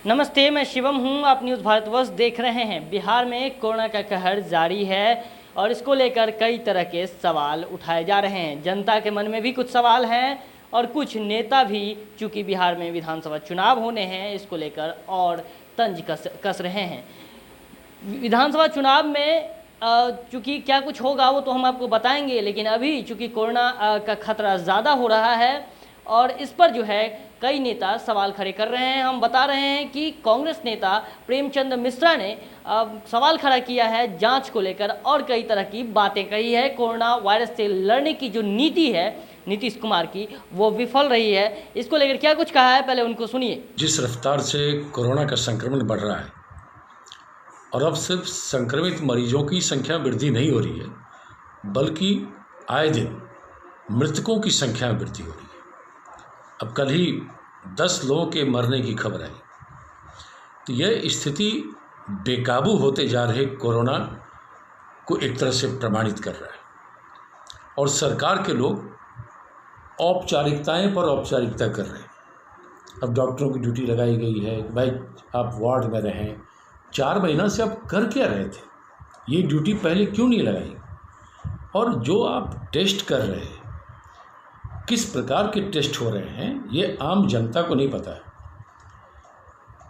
नमस्ते, मैं शिवम हूं। आप न्यूज़ भारतवर्ष देख रहे हैं। बिहार में कोरोना का कहर जारी है और इसको लेकर कई तरह के सवाल उठाए जा रहे हैं। जनता के मन में भी कुछ सवाल हैं और कुछ नेता भी, चूँकि बिहार में विधानसभा चुनाव होने हैं, इसको लेकर और तंज कस रहे हैं। विधानसभा चुनाव में चूँकि क्या कुछ होगा वो तो हम आपको बताएंगे, लेकिन अभी चूँकि कोरोना का खतरा ज़्यादा हो रहा है और इस पर जो है कई नेता सवाल खड़े कर रहे हैं। हम बता रहे हैं कि कांग्रेस नेता प्रेमचंद मिश्रा ने सवाल खड़ा किया है जांच को लेकर और कई तरह की बातें कही है। कोरोना वायरस से लड़ने की जो नीति है नीतीश कुमार की, वो विफल रही है। इसको लेकर क्या कुछ कहा है, पहले उनको सुनिए। जिस रफ्तार से कोरोना का संक्रमण बढ़ रहा है और अब सिर्फ संक्रमित मरीजों की संख्या वृद्धि नहीं हो रही है, बल्कि आए दिन मृतकों की संख्या में वृद्धि हो रही है। अब कल ही 10 लोगों के मरने की खबर आई। तो यह स्थिति बेकाबू होते जा रहे कोरोना को एक तरह से प्रमाणित कर रहा है और सरकार के लोग औपचारिकताएं पर औपचारिकता कर रहे हैं। अब डॉक्टरों की ड्यूटी लगाई गई है कि भाई आप वार्ड में रहें। 4 महीना से आप कर क्या रहे थे? ये ड्यूटी पहले क्यों नहीं लगाई? और जो आप टेस्ट कर रहे हैं, किस प्रकार के टेस्ट हो रहे हैं, ये आम जनता को नहीं पता है।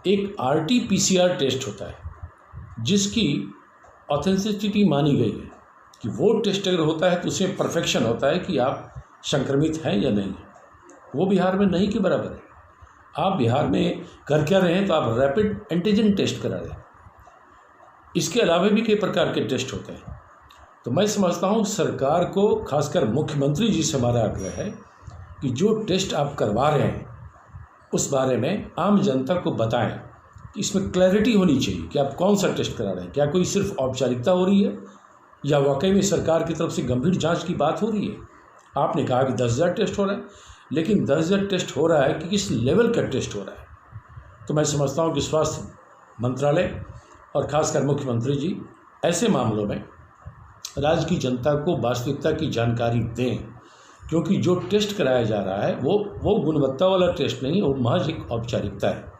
एक RT-PCR टेस्ट होता है जिसकी ऑथेंटिसिटी मानी गई है कि वो टेस्ट अगर होता है तो उसमें परफेक्शन होता है कि आप संक्रमित हैं या नहीं। वो बिहार में नहीं के बराबर है। आप बिहार में कर क्या रहे हैं? तो आप रैपिड एंटीजन टेस्ट करा रहे हैं। इसके अलावा भी कई प्रकार के टेस्ट होते हैं। तो मैं समझता हूँ सरकार को, खासकर मुख्यमंत्री जी से हमारा आग्रह है कि जो टेस्ट आप करवा रहे हैं उस बारे में आम जनता को बताएं कि इसमें क्लैरिटी होनी चाहिए कि आप कौन सा टेस्ट करा रहे हैं। क्या कोई सिर्फ औपचारिकता हो रही है या वाकई में सरकार की तरफ से गंभीर जांच की बात हो रही है? आपने कहा कि 10,000 टेस्ट हो रहा है, लेकिन 10,000 टेस्ट हो रहा है कि किस लेवल का टेस्ट हो रहा है? तो मैं समझता हूँ कि स्वास्थ्य मंत्रालय और खासकर मुख्यमंत्री जी ऐसे मामलों में राज्य की जनता को वास्तविकता की जानकारी दें, क्योंकि जो टेस्ट कराया जा रहा है वो गुणवत्ता वाला टेस्ट नहीं, वो महज एक औपचारिकता है।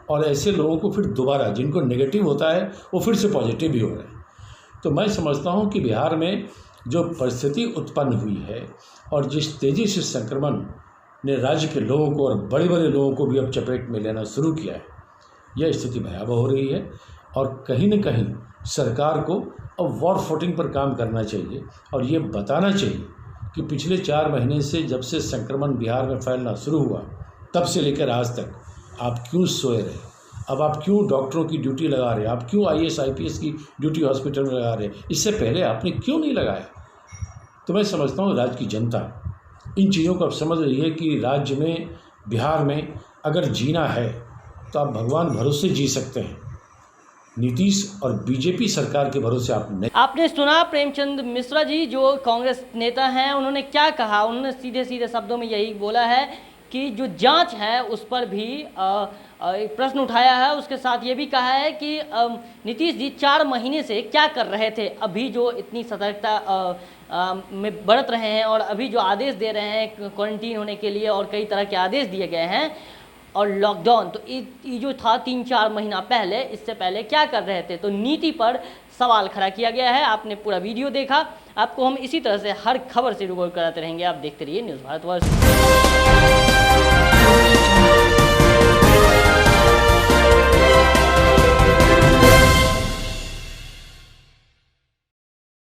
और ऐसे लोगों को फिर दोबारा, जिनको नेगेटिव होता है, वो फिर से पॉजिटिव भी हो रहे हैं। तो मैं समझता हूँ कि बिहार में जो परिस्थिति उत्पन्न हुई है और जिस तेज़ी से संक्रमण ने राज्य के लोगों को और बड़े बड़े लोगों को भी अब चपेट में लेना शुरू किया है, यह स्थिति भयावह हो रही है। और कहीं न कहीं सरकार को अब वॉर फुटिंग पर काम करना चाहिए और ये बताना चाहिए कि पिछले 4 महीने से, जब से संक्रमण बिहार में फैलना शुरू हुआ, तब से लेकर आज तक आप क्यों सोए रहे? अब आप क्यों डॉक्टरों की ड्यूटी लगा रहे? आप क्यों IAS IPS की ड्यूटी हॉस्पिटल में लगा रहे? इससे पहले आपने क्यों नहीं लगाया? तो मैं समझता हूँ राज्य की जनता इन चीज़ों को अब समझ रही है कि राज्य में, बिहार में अगर जीना है तो आप भगवान भरोसे जी सकते हैं। नीतीश और बीजेपी सरकार के भरोसे आप नहीं। आपने सुना प्रेमचंद मिश्रा जी, जो कांग्रेस नेता हैं, उन्होंने क्या कहा। उन्होंने सीधे सीधे शब्दों में यही बोला है कि जो जांच है उस पर भी एक प्रश्न उठाया है। उसके साथ ये भी कहा है कि नीतीश जी 4 महीने से क्या कर रहे थे, अभी जो इतनी सतर्कता में बरत रहे हैं और अभी जो आदेश दे रहे हैं क्वारंटीन होने के लिए और कई तरह के आदेश दिए गए हैं और लॉकडाउन, तो ये जो था 3-4 महीना पहले, इससे पहले क्या कर रहे थे। तो नीति पर सवाल खड़ा किया गया है। आपने पूरा वीडियो देखा। आपको हम इसी तरह से हर खबर से रूबरू कराते रहेंगे। आप देखते रहिए न्यूज़ भारतवर्ष।